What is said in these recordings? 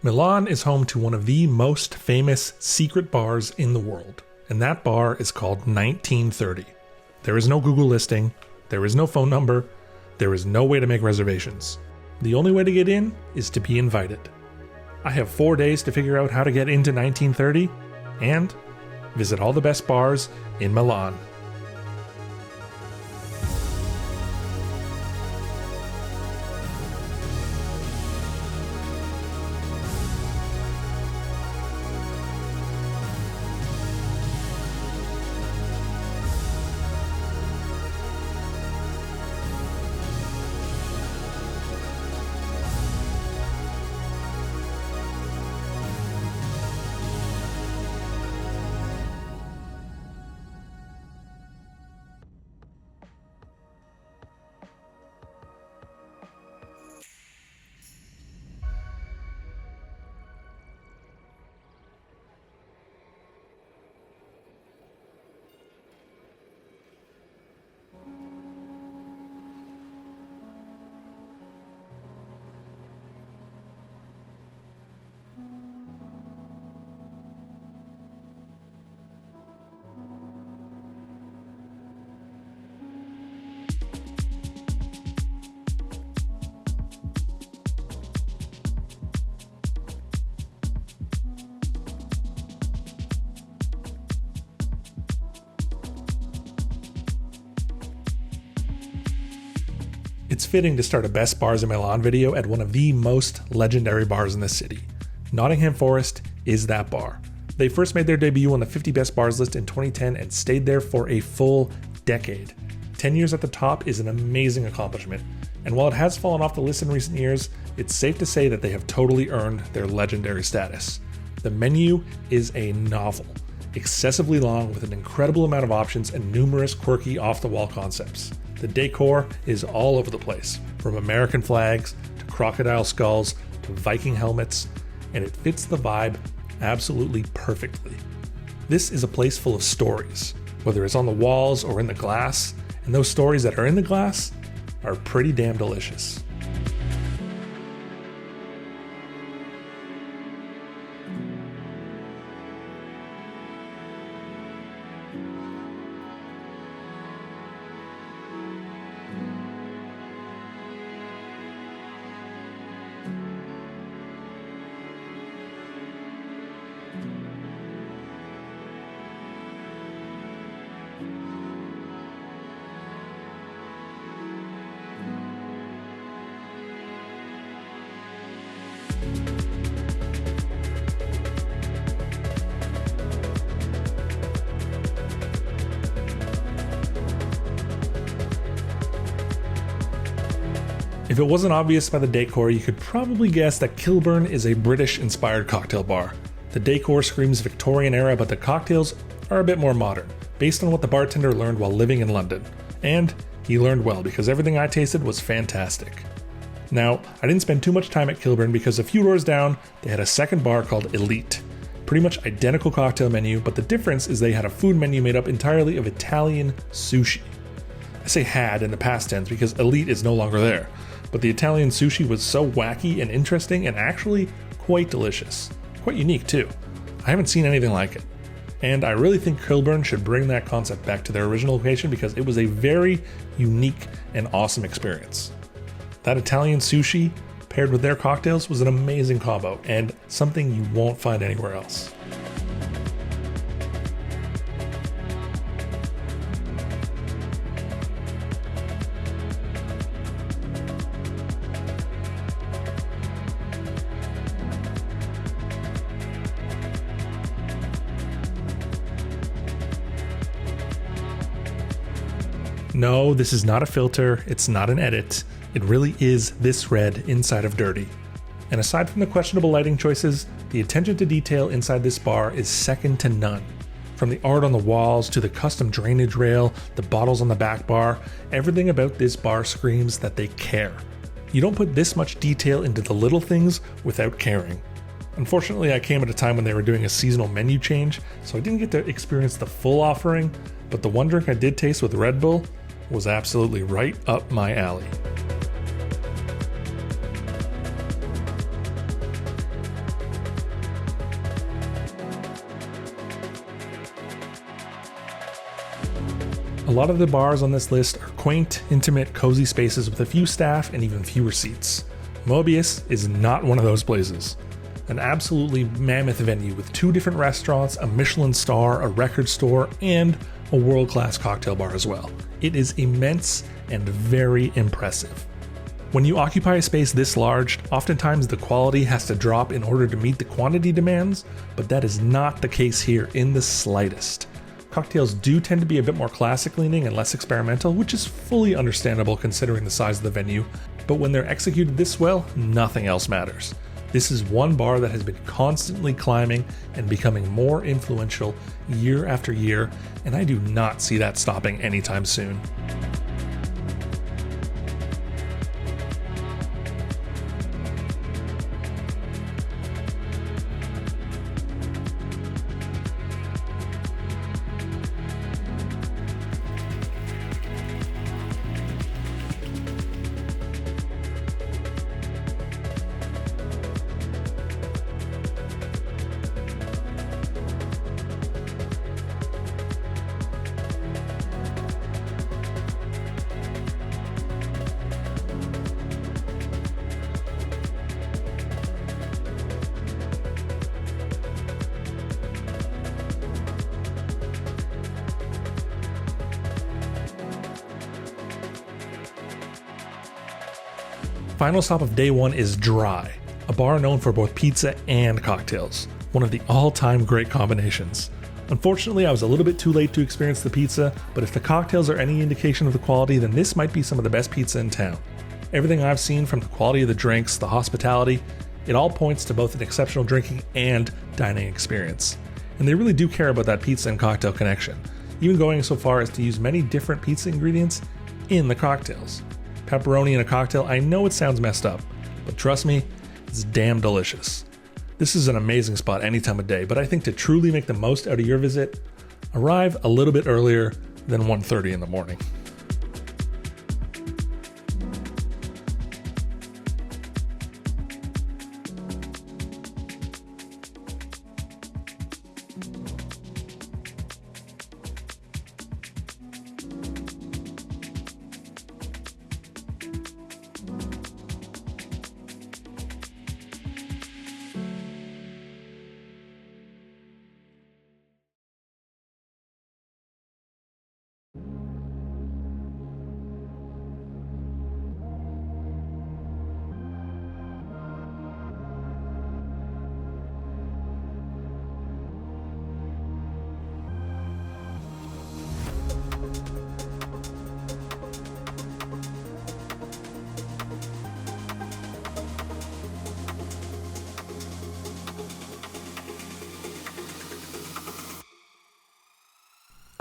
Milan is home to one of the most famous secret bars in the world, and that bar is called 1930. There is no Google listing, there is no phone number, there is no way to make reservations. The only way to get in is to be invited. I have 4 days to figure out how to get into 1930 and visit all the best bars in Milan. It's fitting to start a Best Bars in Milan video at one of the most legendary bars in the city. Nottingham Forest is that bar. They first made their debut on the 50 Best Bars list in 2010 and stayed there for a full decade. 10 years at the top is an amazing accomplishment, and while it has fallen off the list in recent years, it's safe to say that they have totally earned their legendary status. The menu is a novel, excessively long with an incredible amount of options and numerous quirky off-the-wall concepts. The decor is all over the place, from American flags to crocodile skulls to Viking helmets, and it fits the vibe absolutely perfectly. This is a place full of stories, whether it's on the walls or in the glass, and those stories that are in the glass are pretty damn delicious. If it wasn't obvious by the decor, you could probably guess that Kilburn is a British-inspired cocktail bar. The decor screams Victorian era, but the cocktails are a bit more modern, based on what the bartender learned while living in London. And he learned well, because everything I tasted was fantastic. Now, I didn't spend too much time at Kilburn because a few doors down, they had a second bar called Elite. Pretty much identical cocktail menu, but the difference is they had a food menu made up entirely of Italian sushi. I say had in the past tense because Elite is no longer there. But the Italian sushi was so wacky and interesting and actually quite delicious. Quite unique too. I haven't seen anything like it. And I really think Kilburn should bring that concept back to their original location because it was a very unique and awesome experience. That Italian sushi paired with their cocktails was an amazing combo and something you won't find anywhere else. No, this is not a filter, it's not an edit. It really is this red inside of Dirty. And aside from the questionable lighting choices, the attention to detail inside this bar is second to none. From the art on the walls to the custom drainage rail, the bottles on the back bar, everything about this bar screams that they care. You don't put this much detail into the little things without caring. Unfortunately, I came at a time when they were doing a seasonal menu change, so I didn't get to experience the full offering, but the one drink I did taste with Red Bull was absolutely right up my alley. lot of the bars on this list are quaint, intimate, cozy spaces with a few staff and even fewer seats. Moebius is not one of those places. An absolutely mammoth venue with 2 different restaurants, a Michelin star, a record store, and a world-class cocktail bar as well. It is immense and very impressive. When you occupy a space this large, oftentimes the quality has to drop in order to meet the quantity demands, but that is not the case here in the slightest. Cocktails do tend to be a bit more classic leaning and less experimental, which is fully understandable considering the size of the venue, but when they're executed this well, nothing else matters. This is one bar that has been constantly climbing and becoming more influential year after year, and I do not see that stopping anytime soon. Final stop of day 1 is Dry, a bar known for both pizza and cocktails, one of the all-time great combinations. Unfortunately, I was a little bit too late to experience the pizza, but if the cocktails are any indication of the quality, then this might be some of the best pizza in town. Everything I've seen, from the quality of the drinks, the hospitality, it all points to both an exceptional drinking and dining experience. And they really do care about that pizza and cocktail connection, even going so far as to use many different pizza ingredients in the cocktails. Pepperoni in a cocktail, I know it sounds messed up, but trust me, it's damn delicious. This is an amazing spot any time of day, but I think to truly make the most out of your visit, arrive a little bit earlier than 1:30 in the morning.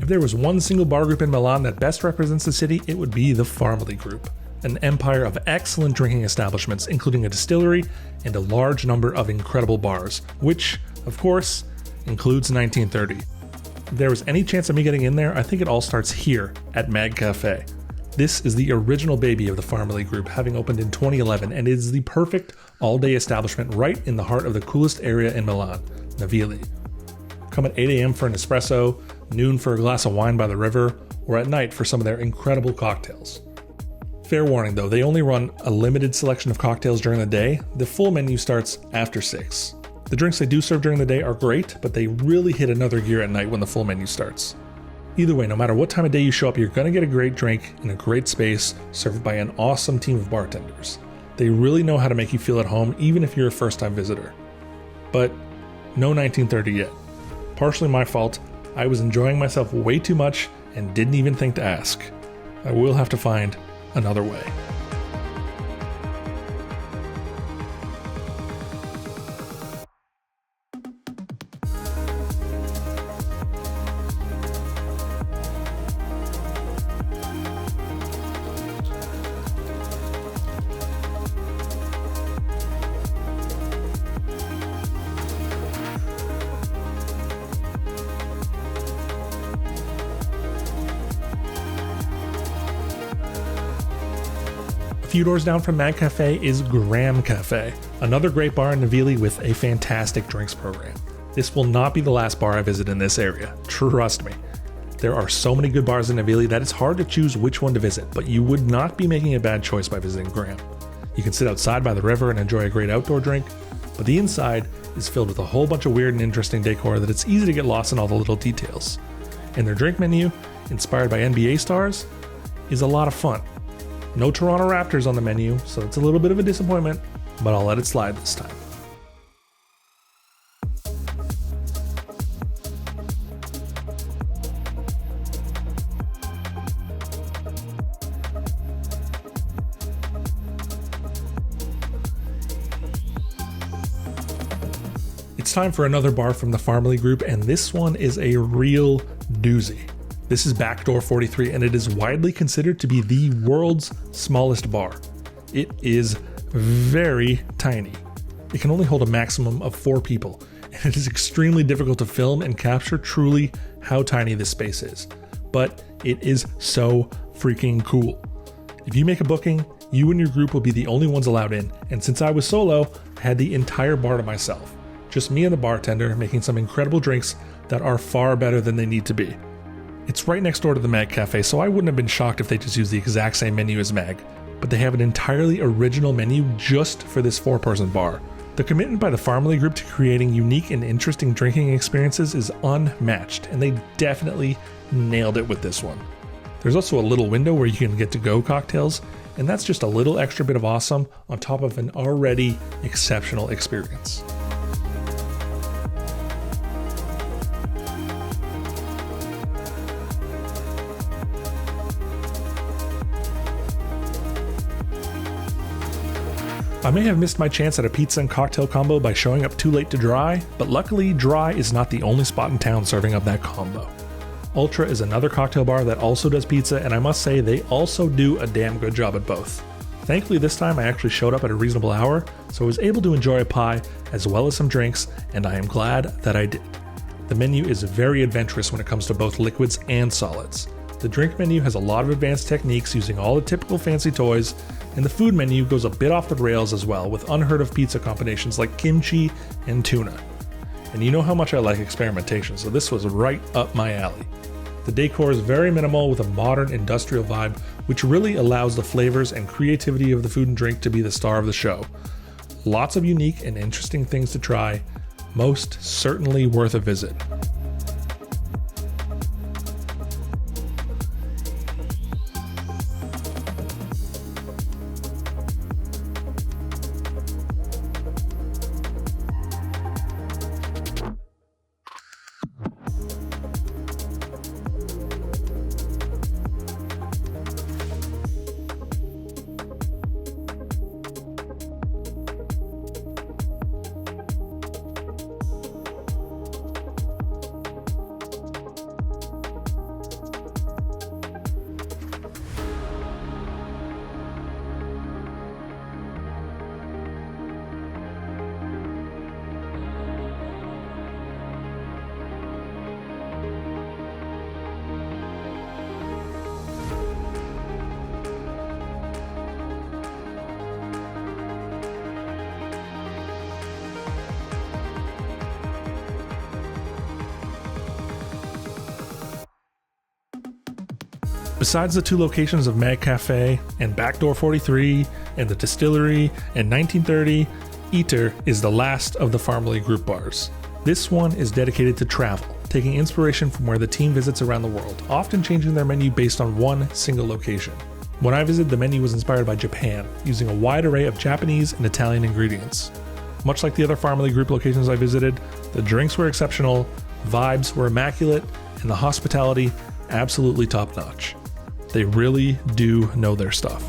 If there was one single bar group in Milan that best represents the city, it would be the Farmley Group, an empire of excellent drinking establishments, including a distillery and a large number of incredible bars, which, of course, includes 1930. If there was any chance of me getting in there, I think it all starts here at Mag Cafe. This is the original baby of the Farmley Group, having opened in 2011, and it is the perfect all-day establishment right in the heart of the coolest area in Milan, Navili. Come at 8 a.m. for an espresso, noon for a glass of wine by the river, or at night for some of their incredible cocktails. Fair warning though, they only run a limited selection of cocktails during the day. The full menu starts after 6. The drinks they do serve during the day are great, but they really hit another gear at night when the full menu starts. Either way, no matter what time of day you show up, you're gonna get a great drink in a great space served by an awesome team of bartenders. They really know how to make you feel at home even if you're a first-time visitor. But no 1930 yet. Partially my fault. I was enjoying myself way too much and didn't even think to ask. I will have to find another way. A few doors down from Mag Cafe is Graham Cafe, another great bar in Navili with a fantastic drinks program. This will not be the last bar I visit in this area, trust me. There are so many good bars in Navili that it's hard to choose which one to visit, but you would not be making a bad choice by visiting Graham. You can sit outside by the river and enjoy a great outdoor drink, but the inside is filled with a whole bunch of weird and interesting decor that it's easy to get lost in all the little details. And their drink menu, inspired by NBA stars, is a lot of fun. No Toronto Raptors on the menu, so it's a little bit of a disappointment, but I'll let it slide this time. It's time for another bar from the Farmley Group, and this one is a real doozy. This is Backdoor 43, and it is widely considered to be the world's smallest bar. It is very tiny. It can only hold a maximum of 4 people, and it is extremely difficult to film and capture truly how tiny this space is. But it is so freaking cool. If you make a booking, you and your group will be the only ones allowed in, and since I was solo, I had the entire bar to myself. Just me and the bartender making some incredible drinks that are far better than they need to be. It's right next door to the Mag Cafe, so I wouldn't have been shocked if they just used the exact same menu as Mag, but they have an entirely original menu just for this 4-person bar. The commitment by the Farmley Group to creating unique and interesting drinking experiences is unmatched, and they definitely nailed it with this one. There's also a little window where you can get to-go cocktails, and that's just a little extra bit of awesome on top of an already exceptional experience. I may have missed my chance at a pizza and cocktail combo by showing up too late to Dry, but luckily Dry is not the only spot in town serving up that combo. Ultra is another cocktail bar that also does pizza, and I must say they also do a damn good job at both. Thankfully this time I actually showed up at a reasonable hour, so I was able to enjoy a pie as well as some drinks, and I am glad that I did. The menu is very adventurous when it comes to both liquids and solids. The drink menu has a lot of advanced techniques using all the typical fancy toys, and the food menu goes a bit off the rails as well, with unheard of pizza combinations like kimchi and tuna. And you know how much I like experimentation, so this was right up my alley. The decor is very minimal with a modern industrial vibe, which really allows the flavors and creativity of the food and drink to be the star of the show. Lots of unique and interesting things to try, most certainly worth a visit. Besides the 2 locations of Mag Cafe and Backdoor 43 and the Distillery and 1930, Eater is the last of the Farmley Group bars. This one is dedicated to travel, taking inspiration from where the team visits around the world, often changing their menu based on one single location. When I visited, the menu was inspired by Japan, using a wide array of Japanese and Italian ingredients. Much like the other Farmley Group locations I visited, the drinks were exceptional, vibes were immaculate, and the hospitality absolutely top-notch. They really do know their stuff.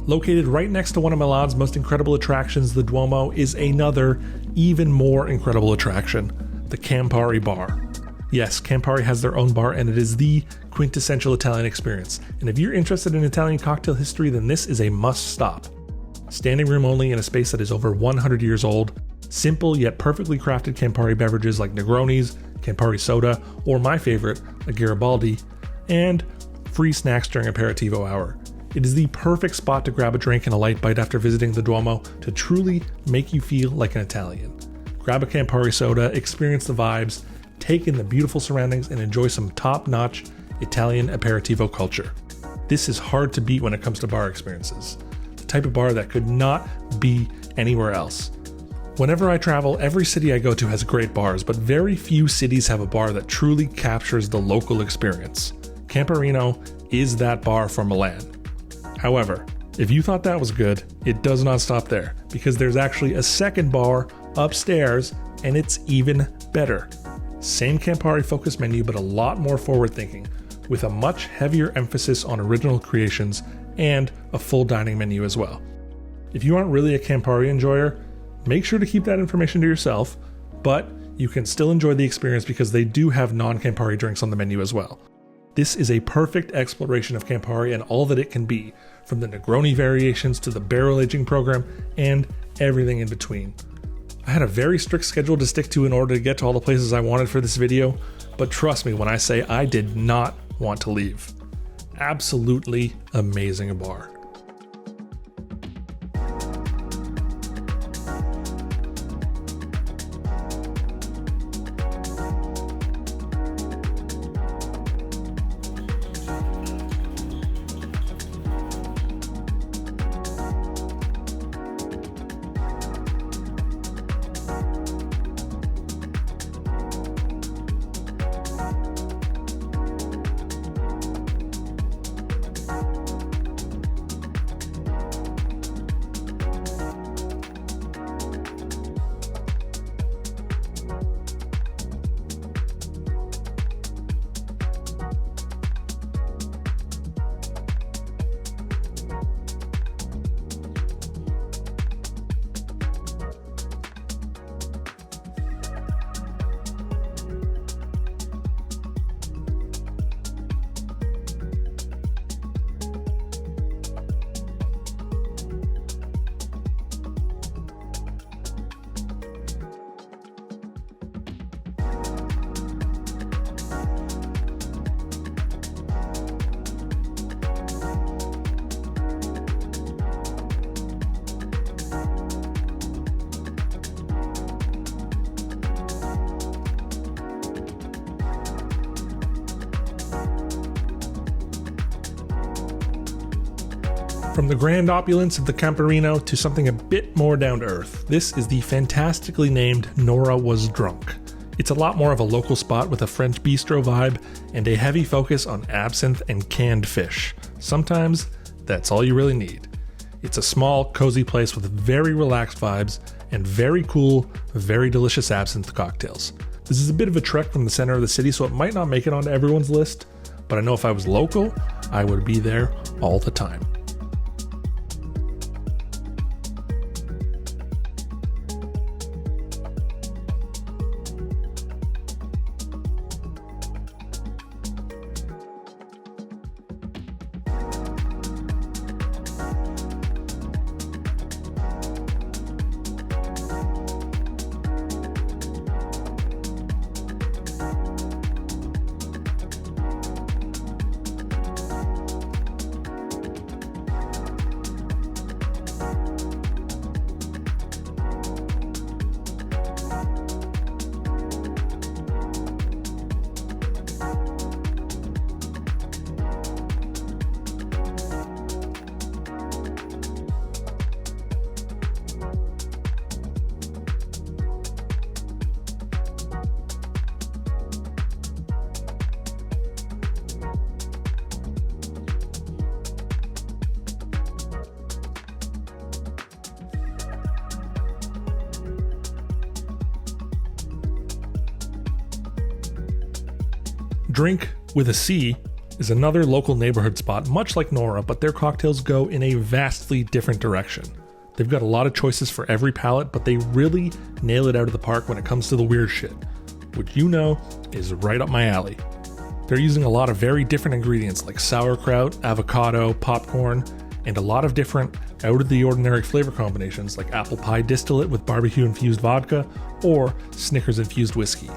Located right next to one of Milan's most incredible attractions, the Duomo, is another, even more incredible attraction, the Campari Bar. Yes, Campari has their own bar and it is the quintessential Italian experience. And if you're interested in Italian cocktail history, then this is a must stop. Standing room only in a space that is over 100 years old, simple yet perfectly crafted Campari beverages like Negronis, Campari soda, or my favorite, a Garibaldi, and free snacks during aperitivo hour. It is the perfect spot to grab a drink and a light bite after visiting the Duomo to truly make you feel like an Italian. Grab a Campari soda, experience the vibes, take in the beautiful surroundings, and enjoy some top-notch Italian aperitivo culture. This is hard to beat when it comes to bar experiences. The type of bar that could not be anywhere else. Whenever I travel, every city I go to has great bars, but very few cities have a bar that truly captures the local experience. Camparino is that bar for Milan. However, if you thought that was good, it does not stop there, because there's actually a second bar upstairs, and it's even better. Same Campari focused menu, but a lot more forward thinking, with a much heavier emphasis on original creations and a full dining menu as well. If you aren't really a Campari enjoyer, make sure to keep that information to yourself, but you can still enjoy the experience because they do have non-Campari drinks on the menu as well. This is a perfect exploration of Campari and all that it can be, from the Negroni variations to the barrel aging program and everything in between. I had a very strict schedule to stick to in order to get to all the places I wanted for this video, but trust me when I say I did not want to leave. Absolutely amazing bar. From the grand opulence of the Camparino to something a bit more down to earth, this is the fantastically named Nora Was Drunk. It's a lot more of a local spot with a French bistro vibe and a heavy focus on absinthe and canned fish. Sometimes that's all you really need. It's a small, cozy place with very relaxed vibes and very cool, very delicious absinthe cocktails. This is a bit of a trek from the center of the city, so it might not make it onto everyone's list, but I know if I was local, I would be there all the time. Drink with a C is another local neighborhood spot, much like Nora, but their cocktails go in a vastly different direction. They've got a lot of choices for every palate, but they really nail it out of the park when it comes to the weird shit. which you know is right up my alley. They're using a lot of very different ingredients like sauerkraut, avocado, popcorn, and a lot of different out-of-the-ordinary flavor combinations like apple pie distillate with barbecue-infused vodka or Snickers-infused whiskey.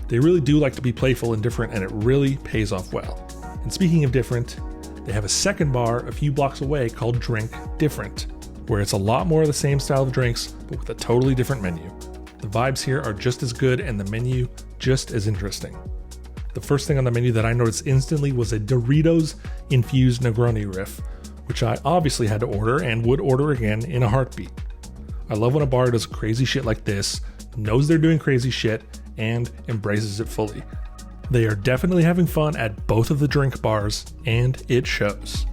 They really do like to be playful and different, and it really pays off well. And speaking of different, they have a second bar a few blocks away called Drink Different, where it's a lot more of the same style of drinks, but with a totally different menu. The vibes here are just as good and the menu just as interesting. The first thing on the menu that I noticed instantly was a Doritos-infused Negroni riff, which I obviously had to order and would order again in a heartbeat. I love when a bar does crazy shit like this, knows they're doing crazy shit, and embraces it fully. They are definitely having fun at both of the drink bars, and it shows.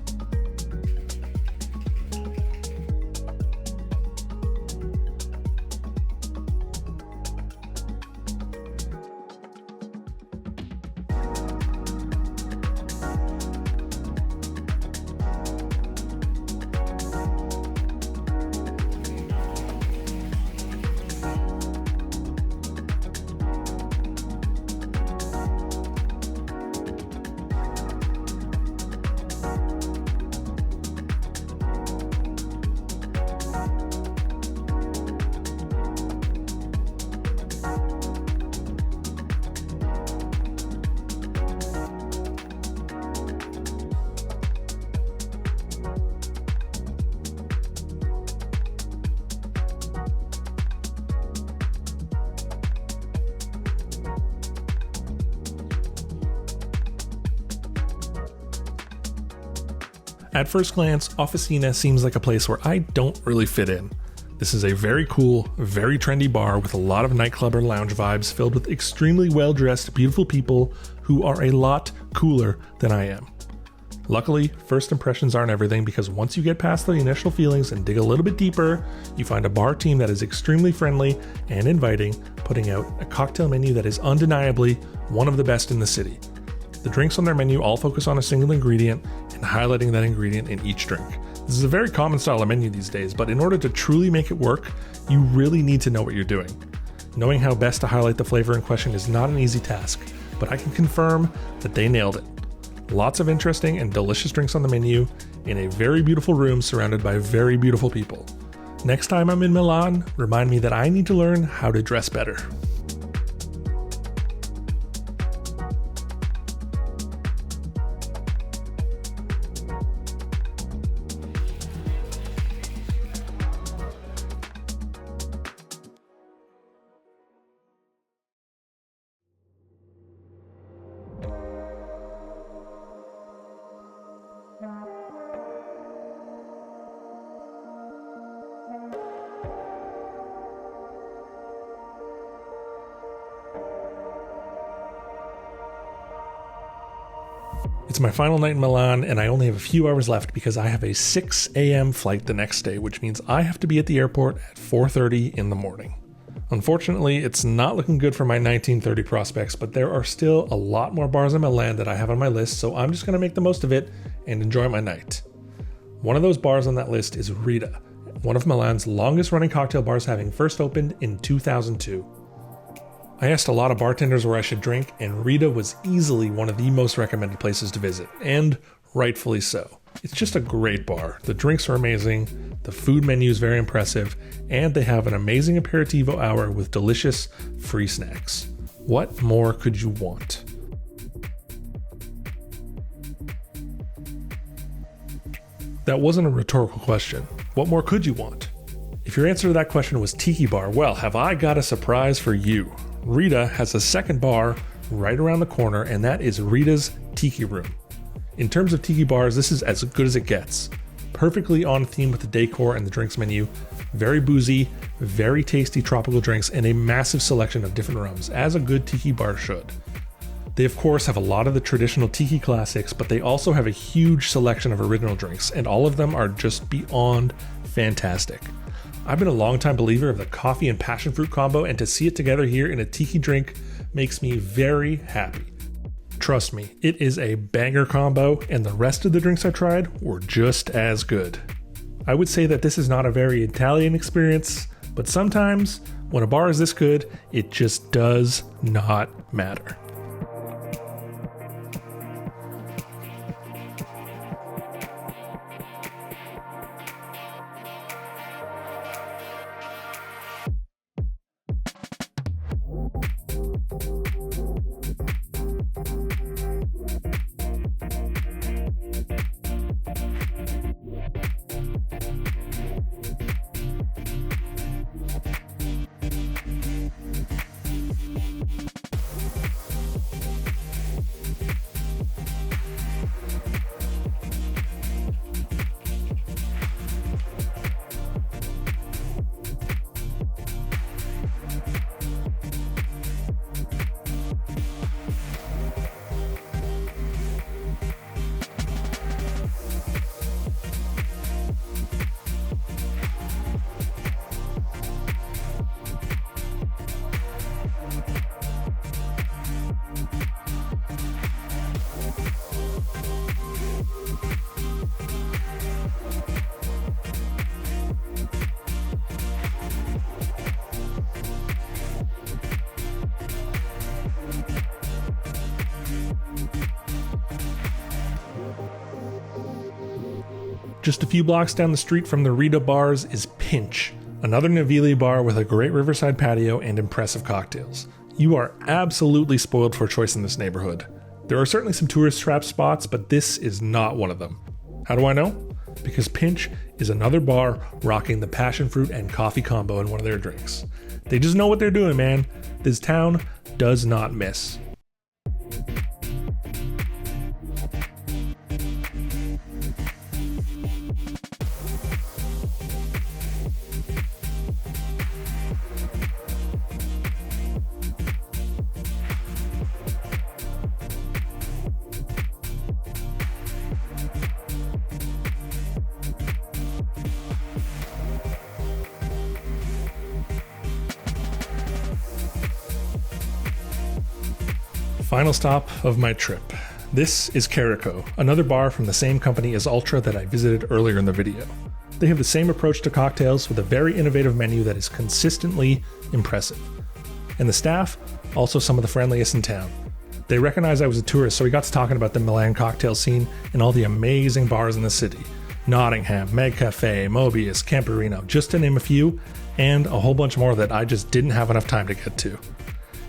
At first glance, Officina seems like a place where I don't really fit in. This is a very cool, very trendy bar with a lot of nightclub or lounge vibes filled with extremely well-dressed, beautiful people who are a lot cooler than I am. Luckily, first impressions aren't everything because once you get past the initial feelings and dig a little bit deeper, you find a bar team that is extremely friendly and inviting, putting out a cocktail menu that is undeniably one of the best in the city. The drinks on their menu all focus on a single ingredient and highlighting that ingredient in each drink. This is a very common style of menu these days, but in order to truly make it work, you really need to know what you're doing. Knowing how best to highlight the flavor in question is not an easy task, but I can confirm that they nailed it. Lots of interesting and delicious drinks on the menu in a very beautiful room surrounded by very beautiful people. Next time I'm in Milan, remind me that I need to learn how to dress better. It's my final night in Milan, and I only have a few hours left because I have a 6 a.m. flight the next day, which means I have to be at the airport at 4:30 in the morning. Unfortunately, it's not looking good for my 1930 prospects, but there are still a lot more bars in Milan that I have on my list, so I'm just going to make the most of it and enjoy my night. One of those bars on that list is Rita, one of Milan's longest running cocktail bars, having first opened in 2002. I asked a lot of bartenders where I should drink, and Rita was easily one of the most recommended places to visit, and rightfully so. It's just a great bar. The drinks are amazing, the food menu is very impressive, and they have an amazing aperitivo hour with delicious free snacks. What more could you want? That wasn't a rhetorical question. What more could you want? If your answer to that question was Tiki Bar, well, have I got a surprise for you. Rita has a second bar right around the corner, and that is Rita's Tiki Room. In terms of tiki bars, this is as good as it gets. Perfectly on theme with the decor and the drinks menu. Very boozy, very tasty tropical drinks, and a massive selection of different rums, as a good tiki bar should. They of course have a lot of the traditional tiki classics, but they also have a huge selection of original drinks, and all of them are just beyond fantastic. I've been a longtime believer of the coffee and passion fruit combo, and to see it together here in a tiki drink makes me very happy. Trust me, it is a banger combo, and the rest of the drinks I tried were just as good. I would say that this is not a very Italian experience, But sometimes, when a bar is this good, it just does not matter. Just a few blocks down the street from the Rita Bars is Pinch, another Navili bar with a great riverside patio and impressive cocktails. You are absolutely spoiled for choice in this neighborhood. There are certainly some tourist trap spots, but this is not one of them. How do I know? Because Pinch is another bar rocking the passion fruit and coffee combo in one of their drinks. They just know what they're doing, man. This town does not miss. Final stop of my trip. This is Carico, another bar from the same company as Ultra that I visited earlier in the video. They have the same approach to cocktails with a very innovative menu that is consistently impressive. And the staff, also some of the friendliest in town. They recognized I was a tourist, so we got to talking about the Milan cocktail scene and all the amazing bars in the city. Nottingham, Meg Cafe, Mobius, Camperino, just to name a few, and a whole bunch more that I just didn't have enough time to get to.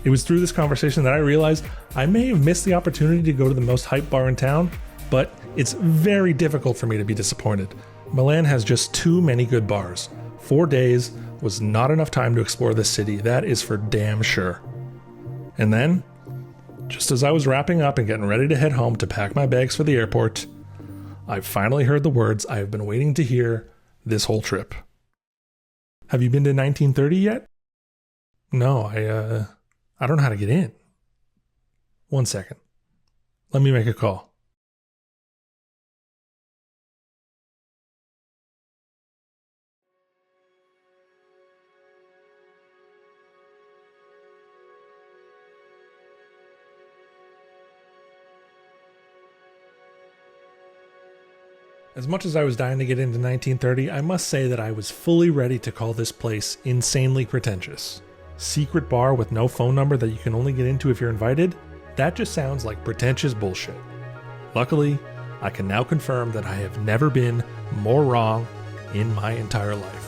It was through this conversation that I realized I may have missed the opportunity to go to the most hyped bar in town, but it's very difficult for me to be disappointed. Milan has just too many good bars. 4 days was not enough time to explore this city, that is for damn sure. And then, just as I was wrapping up and getting ready to head home to pack my bags for the airport, I finally heard the words I have been waiting to hear this whole trip. Have you been to 1930 yet? No, I don't know how to get in. 1 second. Let me make a call. As much as I was dying to get into 1930, I must say that I was fully ready to call this place insanely pretentious. Secret bar with no phone number that you can only get into if you're invited? That just sounds like pretentious bullshit. Luckily, I can now confirm that I have never been more wrong in my entire life.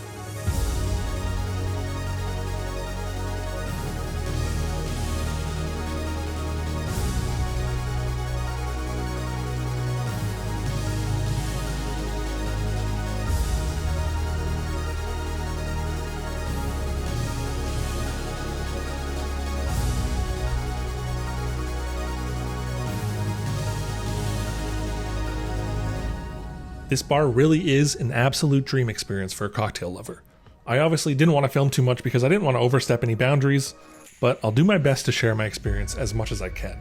This bar really is an absolute dream experience for a cocktail lover. I obviously didn't want to film too much because I didn't want to overstep any boundaries, but I'll do my best to share my experience as much as I can.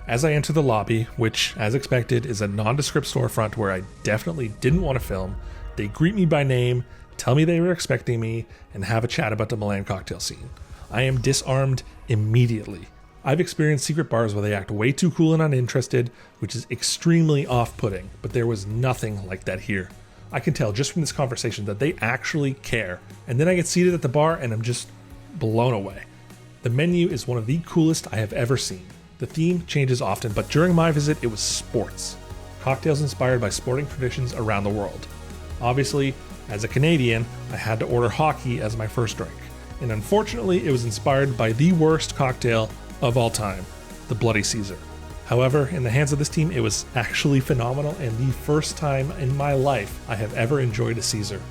As I enter the lobby, which, as expected, is a nondescript storefront where I definitely didn't want to film, they greet me by name, tell me they were expecting me, and have a chat about the Milan cocktail scene. I am disarmed immediately. I've experienced secret bars where they act way too cool and uninterested, which is extremely off-putting, but there was nothing like that here. I can tell just from this conversation that they actually care. And then I get seated at the bar and I'm just blown away. The menu is one of the coolest I have ever seen. The theme changes often, but during my visit it was sports. Cocktails inspired by sporting traditions around the world. Obviously, as a Canadian, I had to order hockey as my first drink. And unfortunately, it was inspired by the worst cocktail of all time, the Bloody Caesar. However, in the hands of this team, it was actually phenomenal and the first time in my life I have ever enjoyed a Caesar.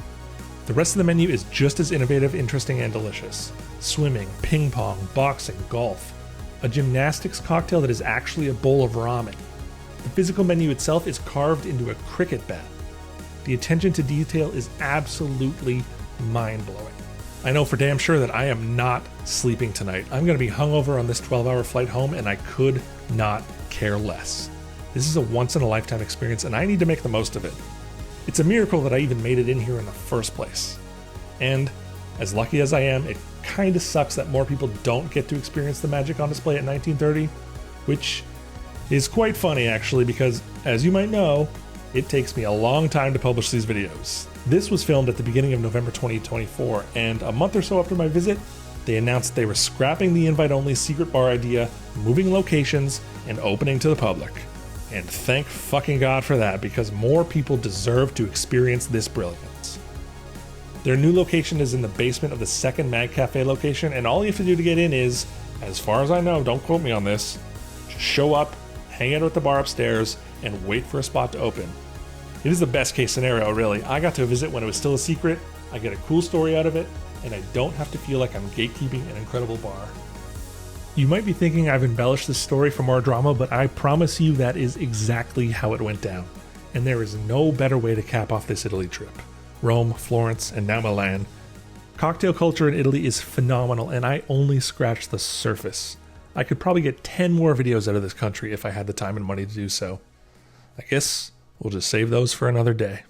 The rest of the menu is just as innovative, interesting, and delicious. Swimming, ping pong, boxing, golf. A gymnastics cocktail that is actually a bowl of ramen. The physical menu itself is carved into a cricket bat. The attention to detail is absolutely mind-blowing. I know for damn sure that I am not sleeping tonight. I'm going to be hungover on this 12-hour flight home, and I could not care less. This is a once-in-a-lifetime experience, and I need to make the most of it. It's a miracle that I even made it in here in the first place. And as lucky as I am, it kind of sucks that more people don't get to experience the magic on display at 1930, which is quite funny actually, because as you might know, it takes me a long time to publish these videos. This was filmed at the beginning of November 2024, and a month or so after my visit, they announced they were scrapping the invite-only secret bar idea, moving locations, and opening to the public. And thank fucking God for that, because more people deserve to experience this brilliance. Their new location is in the basement of the second Mag Cafe location, and all you have to do to get in is, as far as I know, don't quote me on this, just show up, hang out at the bar upstairs, and wait for a spot to open. It is the best case scenario, really. I got to visit when it was still a secret, I get a cool story out of it, and I don't have to feel like I'm gatekeeping an incredible bar. You might be thinking I've embellished this story for more drama, but I promise you that is exactly how it went down. And there is no better way to cap off this Italy trip. Rome, Florence, and now Milan. Cocktail culture in Italy is phenomenal, and I only scratched the surface. I could probably get 10 more videos out of this country if I had the time and money to do so. I guess we'll just save those for another day.